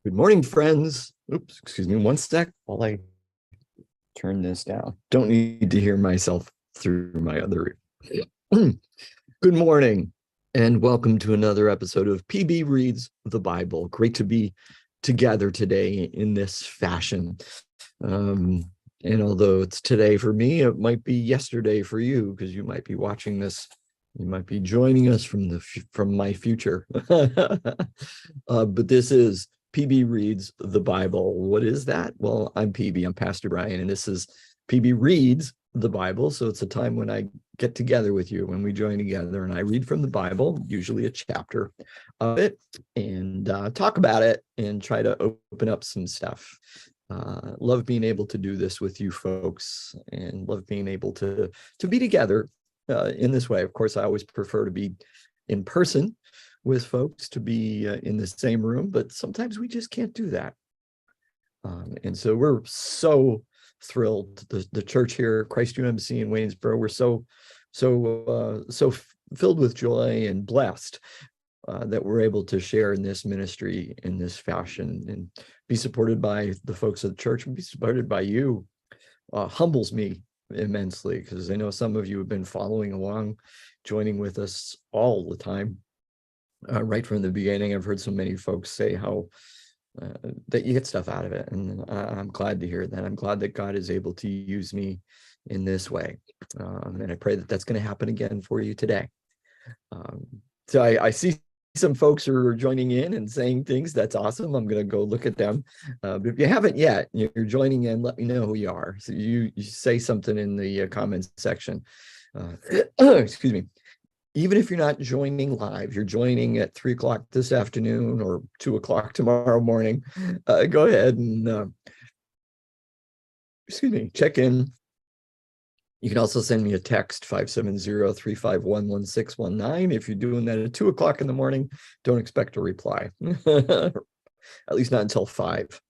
Good morning, friends. Oops, excuse me one sec while I turn this down. Don't need to hear myself through my other. Good morning, and welcome to another episode of PB Reads the Bible. Great to be together today in this fashion. And although it's today for me, it might be yesterday for you, because you might be watching this. You might be joining us from my future. But this is PB Reads the Bible. What is that? Well, I'm PB, I'm Pastor Brian, and this is PB Reads the Bible. So it's a time when I get together with you, when we join together, and I read from the Bible, usually a chapter of it, and talk about it and try to open up some stuff. Love being able to do this with you folks, and love being able to be together in this way. Of course, I always prefer to be in person with folks, to be in the same room, but sometimes we just can't do that. And so we're so thrilled. The church here, Christ UMC in Waynesboro, we're so filled with joy and blessed that we're able to share in this ministry in this fashion and be supported by the folks of the church and be supported by you. Humbles me immensely, because I know some of you have been following along, joining with us all the time. Right from the beginning. I've heard so many folks say how that you get stuff out of it, and I'm glad to hear that. I'm glad that God is able to use me in this way, and I pray that that's going to happen again for you today. So I see some folks are joining in and saying things. That's awesome. I'm going to go look at them. But if you haven't yet, you're joining in, let me know who you are. So you say something in the comments section. Excuse me. Even if you're not joining live, you're joining at 3 o'clock this afternoon or 2 o'clock tomorrow morning, go ahead and, check in. You can also send me a text, 570-351-1619. If you're doing that at 2 o'clock in the morning, don't expect a reply, at least not until 5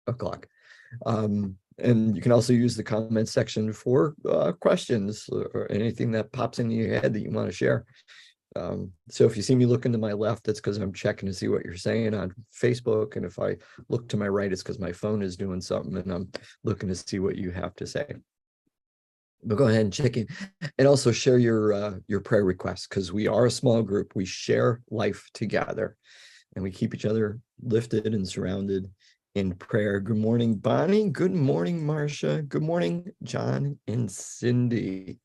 o'clock. And you can also use the comment section for questions or anything that pops into your head that you want to share. So if you see me looking to my left, that's because I'm checking to see what you're saying on Facebook. And if I look to my right, it's because my phone is doing something and I'm looking to see what you have to say. But go ahead and check in, and also share your prayer requests, because we are a small group. We share life together, and we keep each other lifted and surrounded in prayer. Good morning, Bonnie. Good morning, Marcia. Good morning, John and Cindy.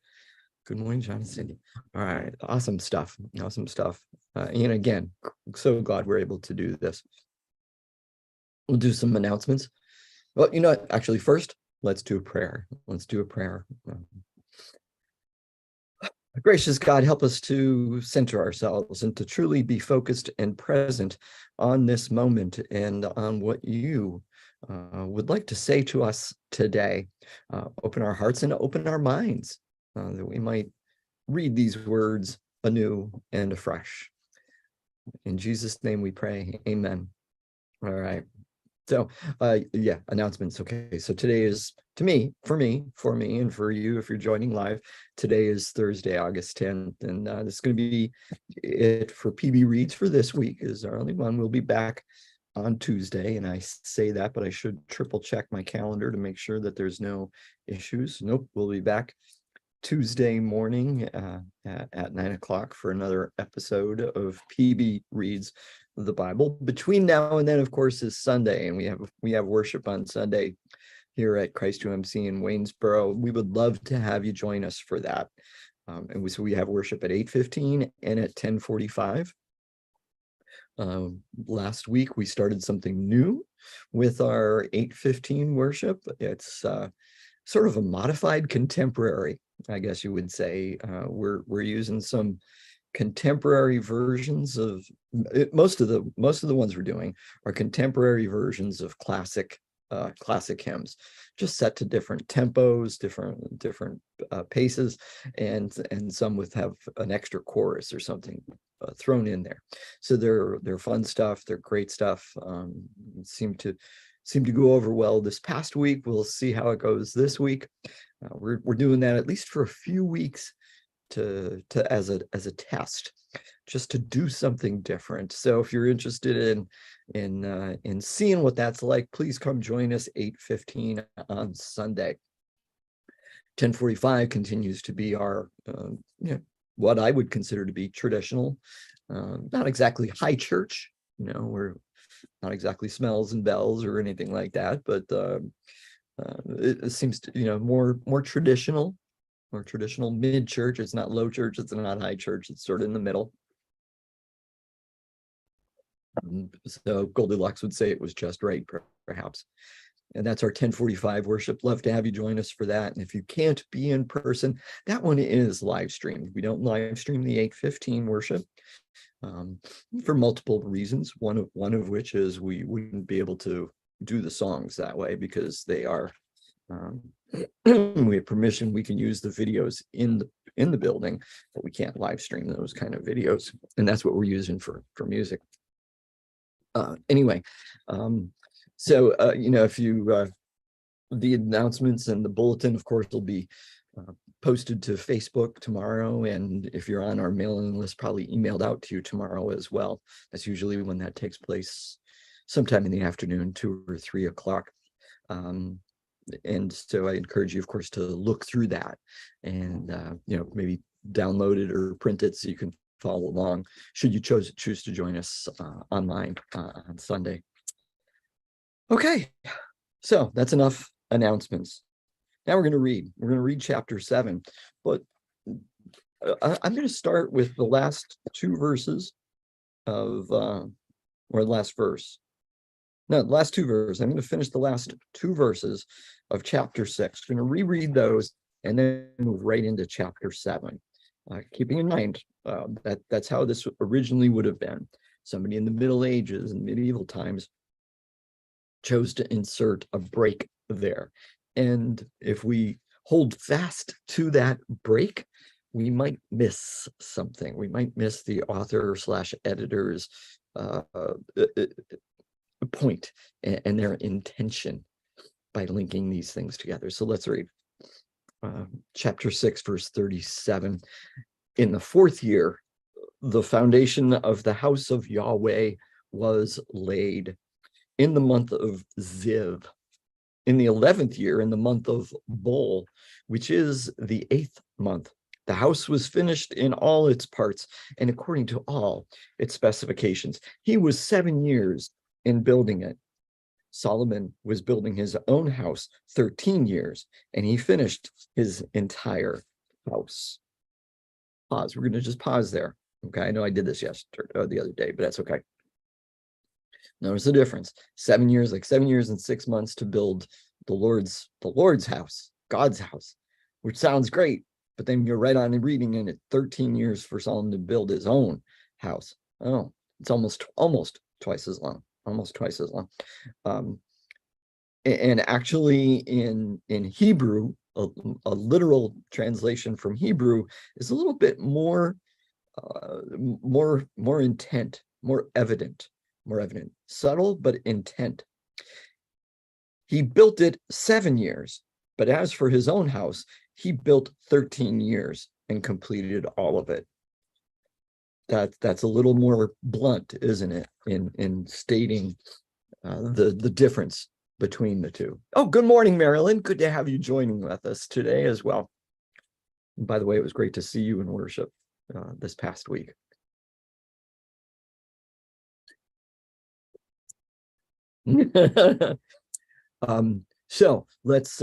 Good morning, John and Cindy. All right, awesome stuff. Awesome stuff. And again, so glad we're able to do this. We'll do some announcements. Well, you know what? Actually, first, let's do a prayer. Let's do a prayer. Gracious God, help us to center ourselves and to truly be focused and present on this moment and on what you would like to say to us today. Open our hearts and open our minds that we might read these words anew and afresh. In Jesus' name we pray, amen. All right. So, yeah, announcements. Okay, so today is, for me, and for you, if you're joining live, today is Thursday, August 10th, and this is going to be it for PB Reads for this week. Is our only one. We'll be back on Tuesday, and I say that, but I should triple check my calendar to make sure that there's no issues. Nope, we'll be back Tuesday morning at 9 o'clock for another episode of PB Reads the Bible. Between now and then, of course, is Sunday, and we have worship on Sunday here at Christ UMC in Waynesboro. We would love to have you join us for that. And so we have worship at 8:15 and at 10:45. Last week we started something new with our 8:15 worship. It's sort of a modified contemporary, I guess you would say. We're using some contemporary versions of most of the ones we're doing are contemporary versions of classic hymns, just set to different tempos, different paces, and some have an extra chorus or something thrown in there. So they're fun stuff. They're great stuff. Seem to go over well this past week. We'll see how it goes this week. We're doing that at least for a few weeks as a test, just to do something different. So if you're interested in in seeing what that's like, please come join us 8:15 on Sunday. 10:45 continues to be our what I would consider to be traditional, not exactly high church. We're not exactly smells and bells or anything like that, but it seems to more traditional mid church. It's not low church, it's not high church, it's sort of in the middle. So Goldilocks would say it was just right, perhaps. And that's our 10:45 worship. Love to have you join us for that. And if you can't be in person, that one is live streamed. We don't live stream the 8:15 worship for multiple reasons. One of which is we wouldn't be able to do the songs that way because they are we have permission. We can use the videos in the building, but we can't live stream those kind of videos. And that's what we're using for music. Anyway, so if you the announcements and the bulletin, of course, will be posted to Facebook tomorrow, and if you're on our mailing list, probably emailed out to you tomorrow as well. That's usually when that takes place, sometime in the afternoon, 2 or 3 o'clock. And so I encourage you, of course, to look through that and maybe download it or print it so you can follow along should you choose to join us online on Sunday. Okay, so that's enough announcements. Now we're going to read chapter 7, but I'm going to start with the last 2 verses of or the last verse. No, the last 2 verses. I'm going to finish the last 2 verses of chapter 6. I'm going to reread those and then move right into chapter 7. Keeping in mind that's how this originally would have been. Somebody in the Middle Ages and medieval times chose to insert a break there. And if we hold fast to that break, we might miss something. We might miss the author / editor's point and their intention by linking these things together. So let's read chapter 6, verse 37. In the 4th year, the foundation of the house of Yahweh was laid in the month of Ziv. In the 11th year, in the month of Bul, which is the 8th month, the house was finished in all its parts and according to all its specifications. He was 7 years in building it. Solomon was building his own house 13 years, and he finished his entire house. Pause. We're going to just pause there. Okay, I know I did this yesterday, the other day, but that's okay. Notice the difference. 7 years, like 7 years and 6 months to build the Lord's house, God's house, which sounds great, but then you're right on reading in it 13 years for Solomon to build his own house. Oh, it's almost twice as long. Almost twice as long. And actually in Hebrew, a literal translation from Hebrew is a little bit more intent, more evident, subtle but intent. He built it 7 years, but as for his own house, he built 13 years and completed all of it. That's a little more blunt, isn't it, in stating the difference between the two. Oh, good morning, Marilyn. Good to have you joining with us today as well. And by the way, it was great to see you in worship this past week. So let's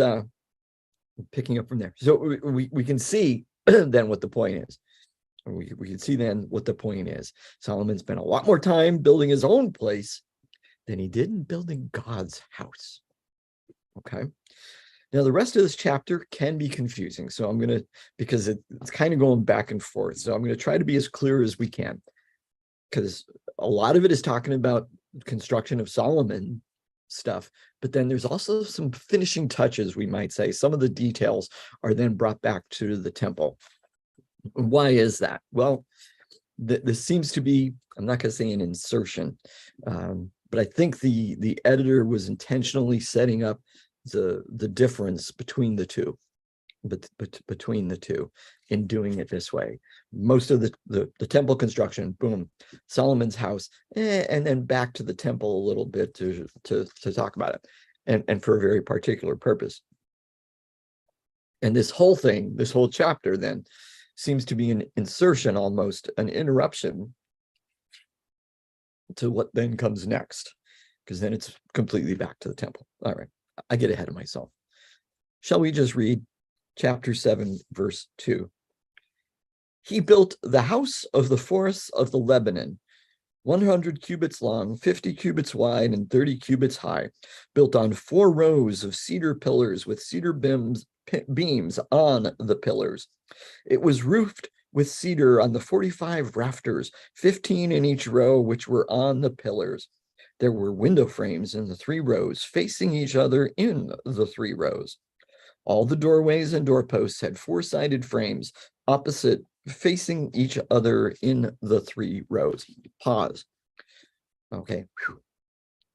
picking up from there. So we can see then what the point is. We can see then what the point is. Solomon spent a lot more time building his own place than he did in building God's house. Okay. Now, the rest of this chapter can be confusing. So I'm going to, because it's kind of going back and forth. So I'm going to try to be as clear as we can, because a lot of it is talking about construction of Solomon stuff, but then there's also some finishing touches, we might say. Some of the details are then brought back to the temple. Why is that? Well, this seems to be, I'm not going to say an insertion, but I think the editor was intentionally setting up the difference between the two. between the two in doing it this way. Most of the temple construction, boom, Solomon's house, and then back to the temple a little bit to talk about it, and for a very particular purpose. And this whole thing, this whole chapter then seems to be an insertion, almost an interruption to what then comes next, because then it's completely back to the temple. All right, I get ahead of myself. Shall we just read chapter 7, verse 2? He built the house of the forests of the Lebanon, 100 cubits long, 50 cubits wide, and 30 cubits high, built on 4 rows of cedar pillars with cedar beams on the pillars. It was roofed with cedar on the 45 rafters, 15 in each row, which were on the pillars. There were window frames in the 3 rows, facing each other in the 3 rows. All the doorways and doorposts had 4-sided frames opposite, facing each other in the 3 rows. Pause. Okay.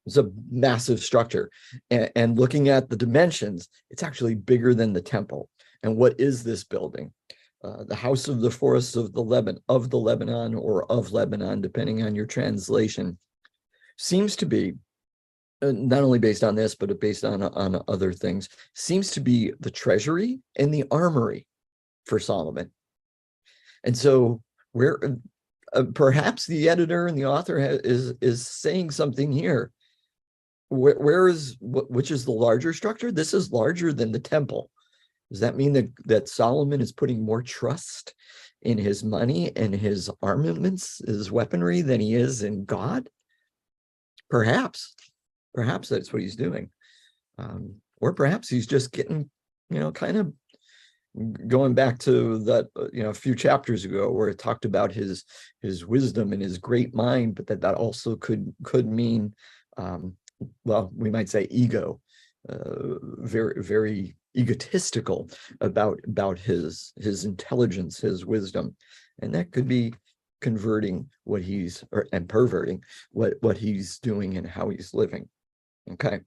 It's a massive structure. And looking at the dimensions, it's actually bigger than the temple. And what is this building? The house of the forests of the Lebanon, or of Lebanon, depending on your translation, seems to be, not only based on this, but based on other things, seems to be the treasury and the armory for Solomon. And so where perhaps the editor and the author is saying something here. Which is the larger structure? This is larger than the temple. Does that mean that Solomon is putting more trust in his money and his armaments, his weaponry, than he is in God? Perhaps that's what he's doing. Or perhaps he's just getting, kind of going back to that, a few chapters ago where it talked about his wisdom and his great mind, but that also could mean, well, we might say ego, very, very egotistical about his intelligence, his wisdom, and that could be converting what and perverting what he's doing and how he's living. Okay,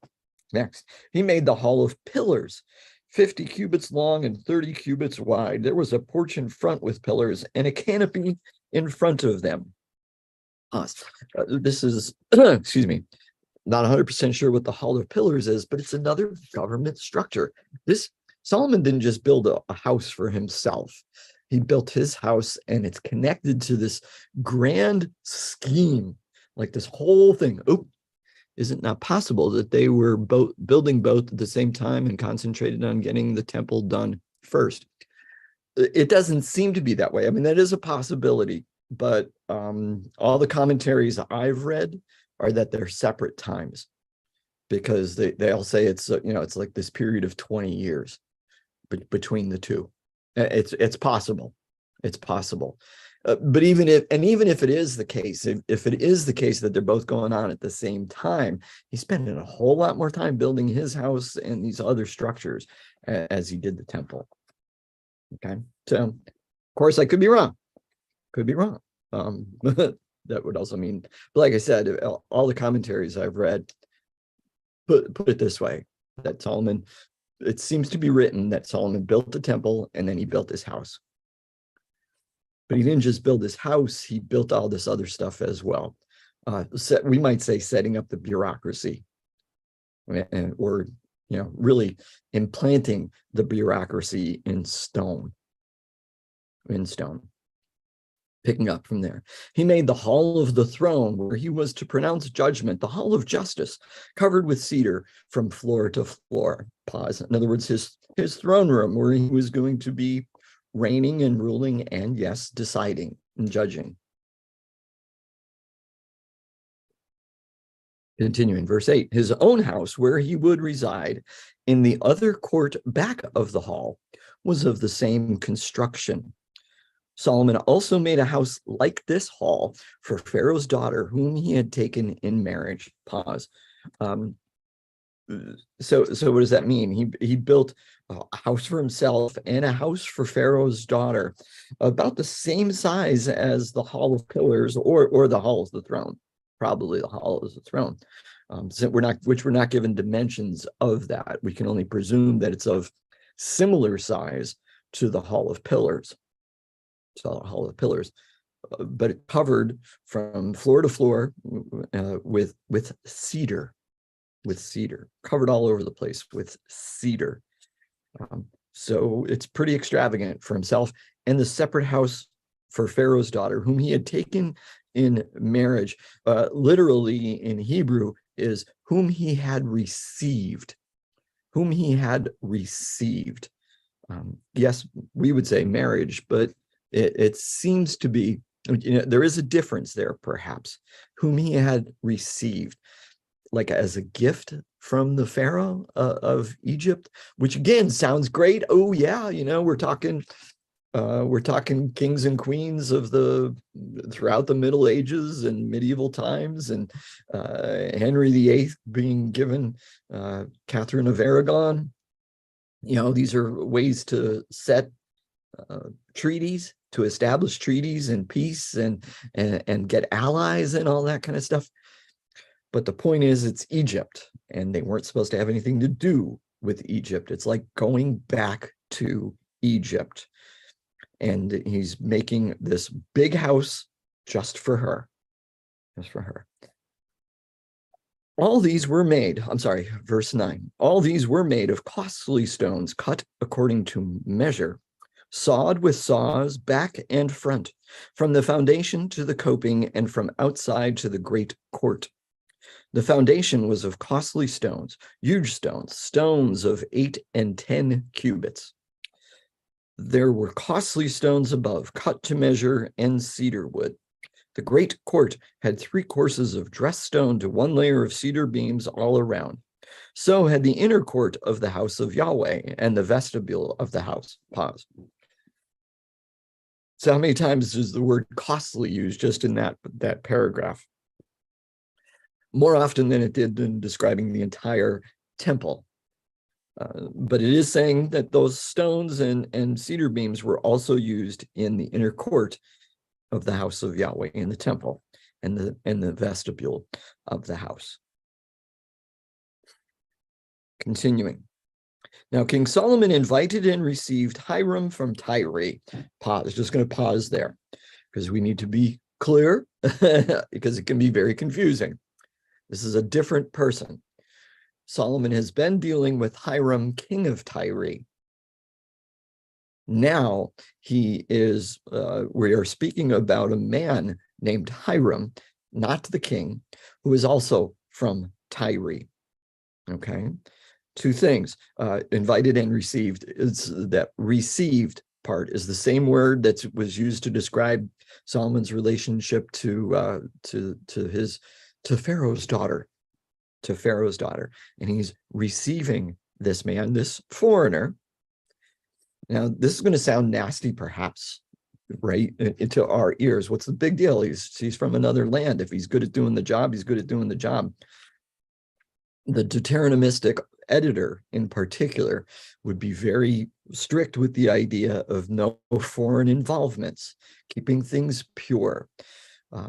next, he made the hall of pillars, 50 cubits long and 30 cubits wide. There was a porch in front with pillars and a canopy in front of them. This is, excuse me, not 100% sure what the Hall of Pillars is, but it's another government structure. Solomon didn't just build a house for himself. He built his house, and it's connected to this grand scheme, like this whole thing. Oh, is it not possible that they were building both at the same time and concentrated on getting the temple done first? It doesn't seem to be that way. I mean, that is a possibility, but all the commentaries I've read are that they're separate times, because they all say it's it's like this period of 20 years between the two. It's possible. It's possible. But even if it is the case, if it is the case that they're both going on at the same time, he's spending a whole lot more time building his house and these other structures as he did the temple. Okay, so of course I could be wrong. That would also mean, but like I said, all the commentaries I've read put it this way, that Solomon, it seems to be written that Solomon built the temple and then he built his house. But he didn't just build his house, he built all this other stuff as well. We might say setting up the bureaucracy, or really implanting the bureaucracy in stone. Picking up from there, he made the hall of the throne where he was to pronounce judgment, the hall of justice, covered with cedar from floor to floor. Pause. In other words, his throne room where he was going to be reigning and ruling and, yes, deciding and judging. Continuing, verse 8, his own house where he would reside in the other court back of the hall was of the same construction. Solomon also made a house like this hall for Pharaoh's daughter, whom he had taken in marriage. Pause. So what does that mean? He built a house for himself and a house for Pharaoh's daughter, about the same size as the Hall of Pillars or the Hall of the Throne. Probably the Hall of the Throne. So we're not given dimensions of that. We can only presume that it's of similar size to the Hall of Pillars. But it covered from floor to floor with cedar, covered all over the place with cedar. So it's pretty extravagant for himself, and the separate house for Pharaoh's daughter, whom he had taken in marriage, literally in Hebrew is whom he had received. Yes, we would say marriage, but it seems to be, there is a difference there, perhaps. Whom he had received, like as a gift from the Pharaoh of Egypt, which again sounds great. Oh yeah, we're talking kings and queens throughout the Middle Ages and medieval times, and Henry VIII being given Catherine of Aragon. These are ways to set treaties, to establish treaties and peace and get allies and all that kind of stuff. But the point is, it's Egypt, and they weren't supposed to have anything to do with Egypt. It's like going back to Egypt. And he's making this big house just for her. All these were made, verse 9. All these were made of costly stones cut according to measure, sawed with saws back and front, from the foundation to the coping and from outside to the great court. The foundation was of costly stones, huge stones of 8 and 10 cubits. There were costly stones above, cut to measure, and cedar wood. The great court had 3 courses of dressed stone to 1 layer of cedar beams all around. So had the inner court of the house of Yahweh and the vestibule of the house. Pause. So how many times is the word costly used just in that paragraph? More often than it did in describing the entire temple. But it is saying that those stones and cedar beams were also used in the inner court of the house of Yahweh, in the temple and the vestibule of the house. Continuing. Now, King Solomon invited and received Hiram from Tyre. Pause. Just going to pause there because we need to be clear because it can be very confusing. This is a different person. Solomon has been dealing with Hiram, king of Tyre. Now we are speaking about a man named Hiram, not the king, who is also from Tyre. Okay, 2 things, invited and received. It's that received part is the same word that was used to describe Solomon's relationship to Pharaoh's daughter. And he's receiving this man, this foreigner. Now, this is going to sound nasty, perhaps, right, into our ears. What's the big deal? He's from another land. If he's good at doing the job, he's good at doing the job. The Deuteronomistic editor, in particular, would be very strict with the idea of no foreign involvements, keeping things pure,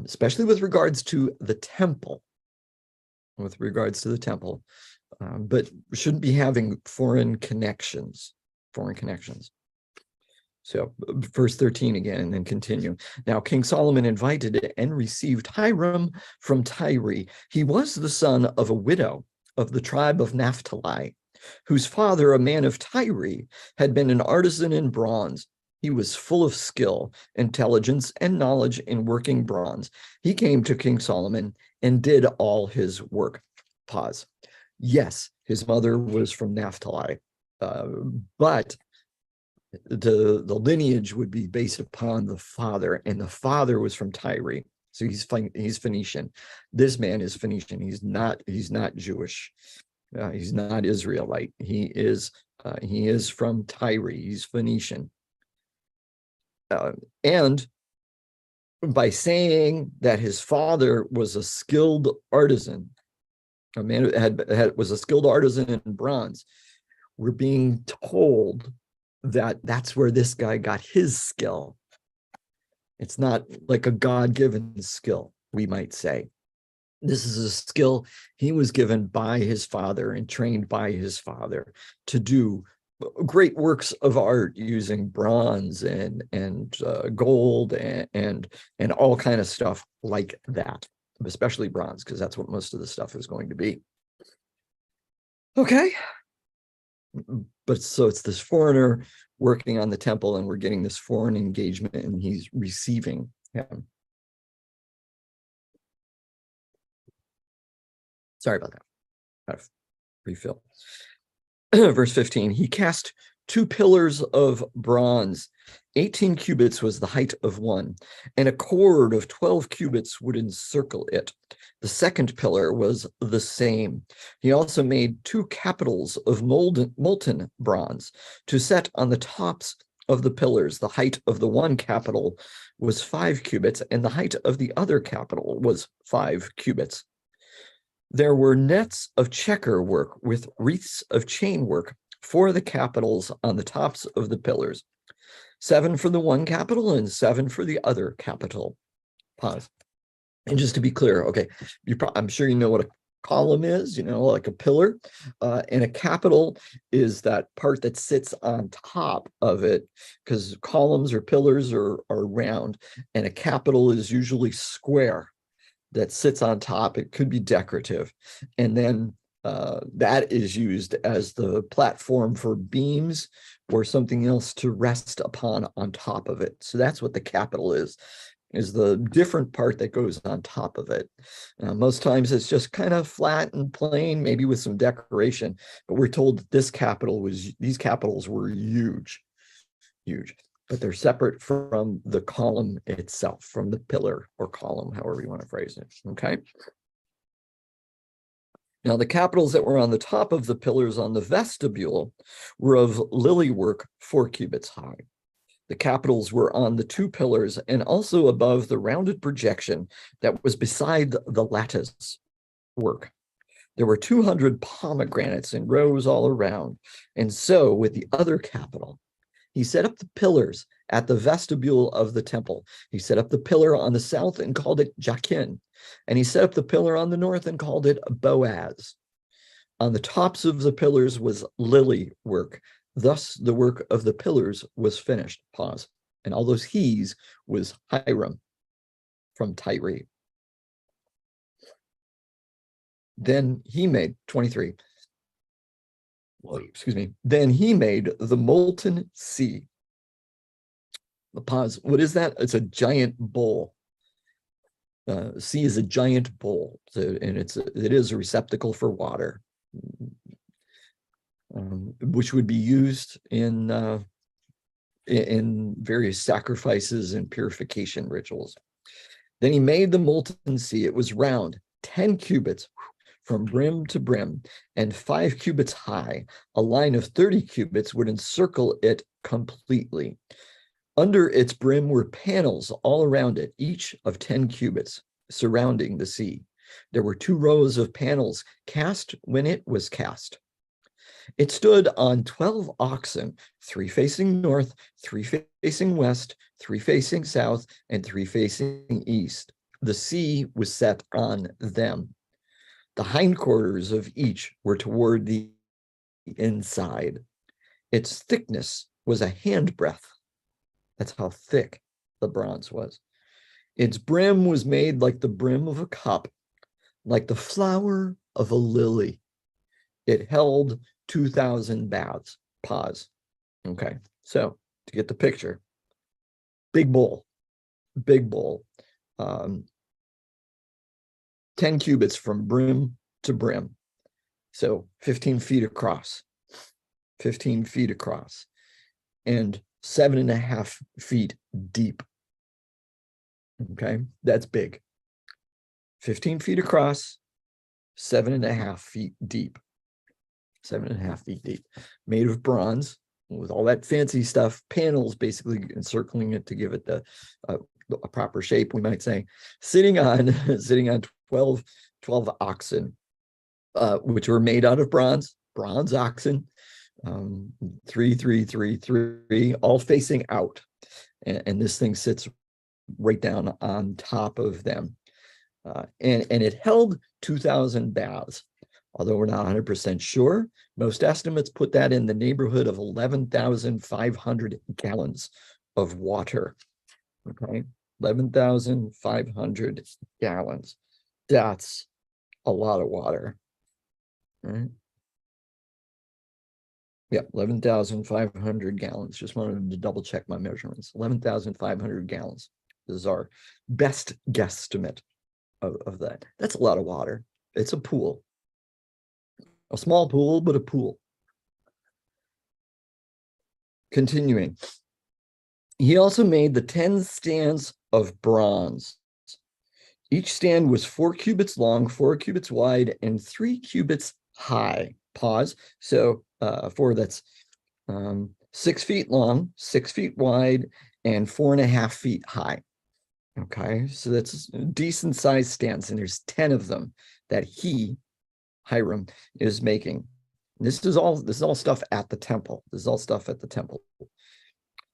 especially with regards to the temple. But shouldn't be having foreign connections. So verse 13 again, and then continue. Now King Solomon invited and received Hiram from Tyre. He was the son of a widow of the tribe of Naphtali, whose father, a man of Tyre, had been an artisan in bronze. He was full of skill, intelligence, and knowledge in working bronze. He came to King Solomon and did all his work. Pause. Yes, his mother was from Naphtali, but the lineage would be based upon the father, and the father was from Tyre. So he's Phoenician. This man is Phoenician. He's not Jewish. He's not Israelite. He is from Tyre. He's Phoenician. And by saying that his father was a skilled artisan, a man who was a skilled artisan in bronze, we're being told that that's where this guy got his skill. It's not like a God-given skill, we might say. This is a skill he was given by his father and trained by his father to do great works of art using bronze and gold and all kind of stuff like that, especially bronze, because that's what most of the stuff is going to be. Okay. But so it's this foreigner working on the temple, and we're getting this foreign engagement, and he's receiving him. Sorry about that. Got to refill. Verse 15, he cast 2 pillars of bronze. 18 cubits was the height of one, and a cord of 12 cubits would encircle it. The second pillar was the same. He also made 2 capitals of molten bronze to set on the tops of the pillars. The height of the one capital was 5 cubits, and the height of the other capital was 5 cubits. There were nets of checker work with wreaths of chain work for the capitals on the tops of the pillars. 7 for the one capital and 7 for the other capital. Pause. And just to be clear, okay, I'm sure you know what a column is, like a pillar, and a capital is that part that sits on top of it, because columns or pillars are round, and a capital is usually square that sits on top. It could be decorative, and then that is used as the platform for beams or something else to rest upon on top of it. So that's what the capital is the different part that goes on top of it. Most times it's just kind of flat and plain, maybe with some decoration, but we're told that these capitals were huge, but they're separate from the column itself, from the pillar or column, however you want to phrase it, okay? Now, the capitals that were on the top of the pillars on the vestibule were of lily work 4 cubits high. The capitals were on the 2 pillars and also above the rounded projection that was beside the lattice work. There were 200 pomegranates in rows all around, and so with the other capital. He set up the pillars at the vestibule of the temple. He set up the pillar on the south and called it Jachin, and he set up the pillar on the north and called it Boaz. On the tops of the pillars was lily work. Thus, the work of the pillars was finished. Pause. And all those he's was Hiram from Tyre. Then he made 23. Excuse me. Then he made the molten sea. Pause. What is that? It's a giant bowl. Sea is a giant bowl, and it is a receptacle for water. Which would be used in various sacrifices and purification rituals. Then he made the molten sea. It was round, 10 cubits from brim to brim, and 5 cubits high. A line of 30 cubits would encircle it completely. Under its brim were panels all around it, each of 10 cubits, surrounding the sea. There were 2 rows of panels cast when it was cast. It stood on 12 oxen, 3 facing north, 3 facing west, 3 facing south, and 3 facing east. The sea was set on them. The hindquarters of each were toward the inside. Its thickness was a handbreadth. That's how thick the bronze was. Its brim was made like the brim of a cup, like the flower of a lily. It held 2,000 baths. Pause. Okay, so to get the picture, big bowl, 10 cubits from brim to brim. So 15 feet across, and 7.5 feet deep. Okay, that's big. 15 feet across, 7.5 feet deep. 7.5 feet deep, made of bronze with all that fancy stuff, panels basically encircling it to give it a proper shape, we might say, sitting on 12 oxen, which were made out of bronze oxen, 3, all facing out. And this thing sits right down on top of them. And it held 2,000 baths. although we're not 100% sure. Most estimates put that in the neighborhood of 11,500 gallons of water. Okay, 11,500 gallons. That's a lot of water. Right? Yeah, 11,500 gallons. Just wanted to double check my measurements. 11,500 gallons. This is our best guesstimate of that. That's a lot of water. It's a pool. A small pool, but a pool. Continuing. He also made the 10 stands of bronze. Each stand was 4 cubits long, 4 cubits wide, and 3 cubits high. Pause. So 4, that's 6 feet long, 6 feet wide, and 4.5 feet high. Okay, so that's decent sized stands, and there's 10 of them that Hiram, is making. This is all stuff at the temple. This is all stuff at the temple.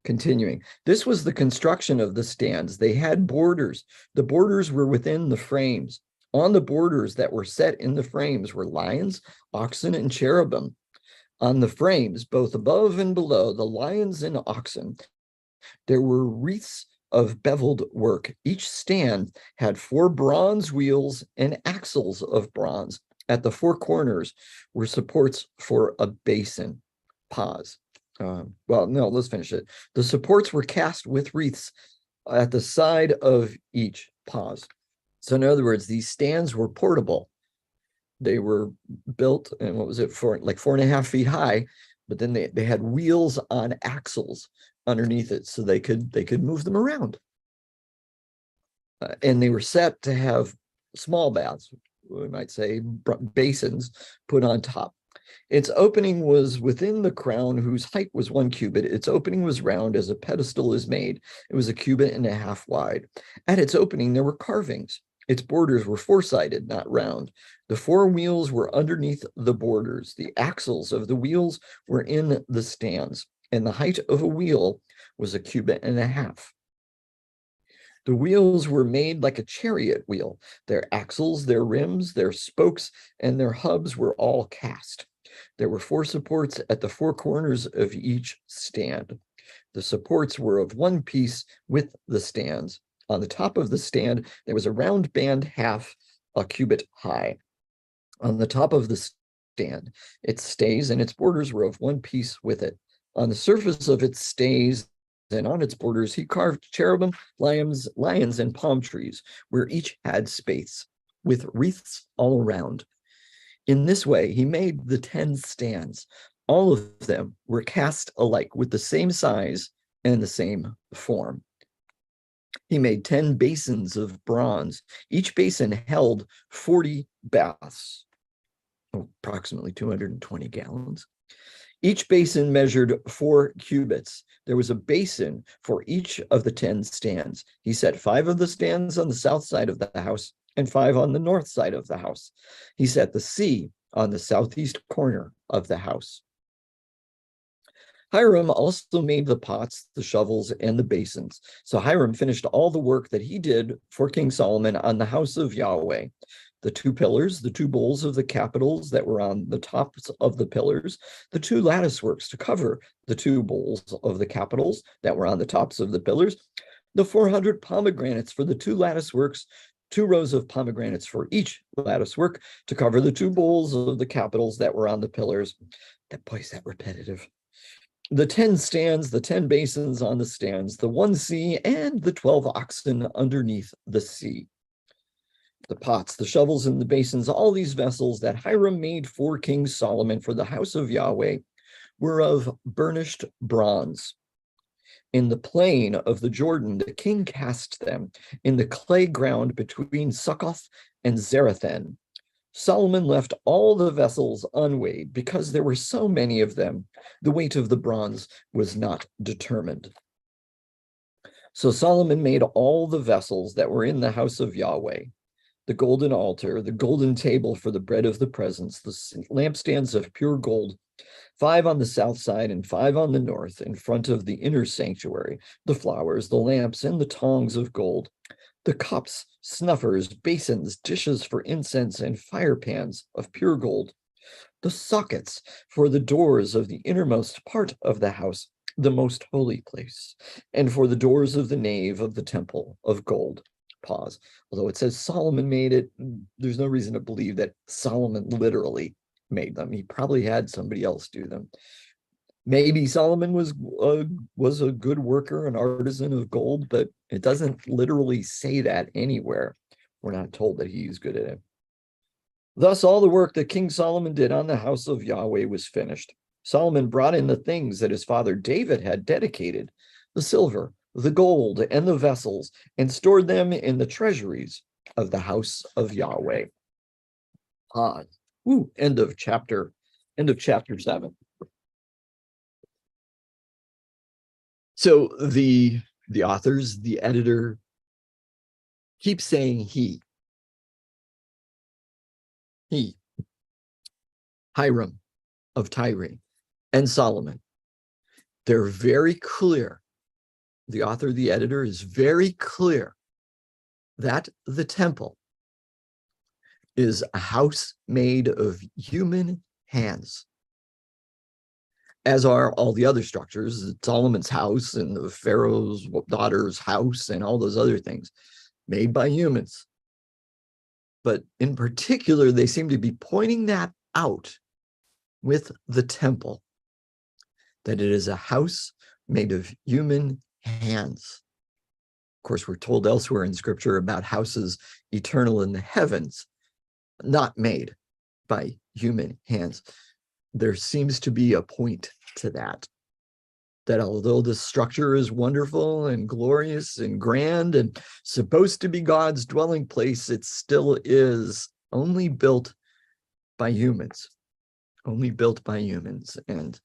Continuing, this was the construction of the stands. They had borders. The borders were within the frames. On the borders that were set in the frames were lions, oxen, and cherubim. On the frames, both above and below the lions and oxen, there were wreaths of beveled work. Each stand had 4 bronze wheels and axles of bronze. At the 4 corners were supports for a basin. Pause. Well, no, let's finish it. The supports were cast with wreaths at the side of each. Pause. So in other words, these stands were portable. They were built, and what was it, for like 4.5 feet high, but then they had wheels on axles underneath it, so they could move them around. And they were set to have small baths, we might say basins, put on top. Its opening was within the crown, whose height was 1 cubit. Its opening was round as a pedestal is made. It was 1.5 cubits wide. At its opening, there were carvings. Its borders were 4-sided, not round. The 4 wheels were underneath the borders. The axles of the wheels were in the stands, and the height of a wheel was 1.5 cubits. The wheels were made like a chariot wheel. Their axles, their rims, their spokes, and their hubs were all cast. There were 4 supports at the 4 corners of each stand. The supports were of one piece with the stands. On the top of the stand, there was a round band 1/2 cubit high. On the top of the stand, its stays and its borders were of one piece with it. On the surface of its stays and on its borders, he carved cherubim, lions, and palm trees, where each had space, with wreaths all around. In this way, he made the 10 stands. All of them were cast alike, with the same size and the same form. He made 10 basins of bronze. Each basin held 40 baths, approximately 220 gallons. Each basin measured 4 cubits. There was a basin for each of the 10 stands. He set 5 of the stands on the south side of the house and 5 on the north side of the house. He set the sea on the southeast corner of the house. Hiram also made the pots, the shovels, and the basins. So Hiram finished all the work that he did for King Solomon on the house of Yahweh. The 2 pillars, the 2 bowls of the capitals that were on the tops of the pillars, the 2 lattice works to cover the 2 bowls of the capitals that were on the tops of the pillars, the 400 pomegranates for the 2 lattice works, 2 rows of pomegranates for each lattice work to cover the 2 bowls of the capitals that were on the pillars. Boy, is that repetitive. The 10 stands, the 10 basins on the stands, the 1 sea, and the 12 oxen underneath the sea. The pots, the shovels, and the basins, all these vessels that Hiram made for King Solomon for the house of Yahweh were of burnished bronze. In the plain of the Jordan, the king cast them in the clay ground between Succoth and Zarethan. Solomon left all the vessels unweighed because there were so many of them. The weight of the bronze was not determined. So Solomon made all the vessels that were in the house of Yahweh: the golden altar, the golden table for the bread of the presence, the lampstands of pure gold, 5 on the south side and 5 on the north, in front of the inner sanctuary, the flowers, the lamps, and the tongs of gold, the cups, snuffers, basins, dishes for incense, and fire pans of pure gold, the sockets for the doors of the innermost part of the house, the most holy place, and for the doors of the nave of the temple of gold. Pause. Although it says Solomon made it, there's no reason to believe that Solomon literally made them. He probably had somebody else do them. Maybe Solomon was a good worker, an artisan of gold, but it doesn't literally say that anywhere. We're not told that he's good at it. Thus, all the work that King Solomon did on the house of Yahweh was finished. Solomon brought in the things that his father David had dedicated, the silver, the gold, and the vessels, and stored them in the treasuries of the house of Yahweh. End of chapter 7. So the authors, the editor, keep saying he, Hiram of Tyre, and Solomon. They're very clear. The author, the editor, is very clear that the temple is a house made of human hands, as are all the other structures, Solomon's house and the Pharaoh's daughter's house and all those other things made by humans. But in particular, they seem to be pointing that out with the temple, that it is a house made of human hands. Of course, we're told elsewhere in Scripture about houses eternal in the heavens, not made by human hands. There seems to be a point to that although the structure is wonderful and glorious and grand and supposed to be God's dwelling place, it still is only built by humans, and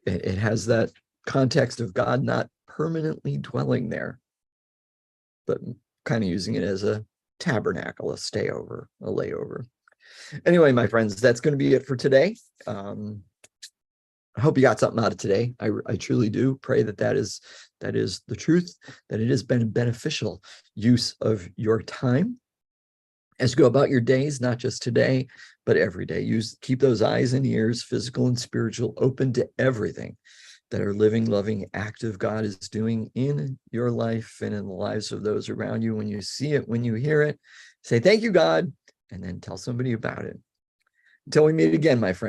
it has that context of God not permanently dwelling there, but kind of using it as a tabernacle, a stayover, a layover. Anyway, my friends, that's going to be it for today. I hope you got something out of today. I truly do pray that is the truth, that it has been a beneficial use of your time as you go about your days, not just today, but every day. Keep those eyes and ears, physical and spiritual, open to everything that our living, loving, active God is doing in your life and in the lives of those around you. When you see it, when you hear it, say, thank you, God, and then tell somebody about it. Until we meet again, my friends.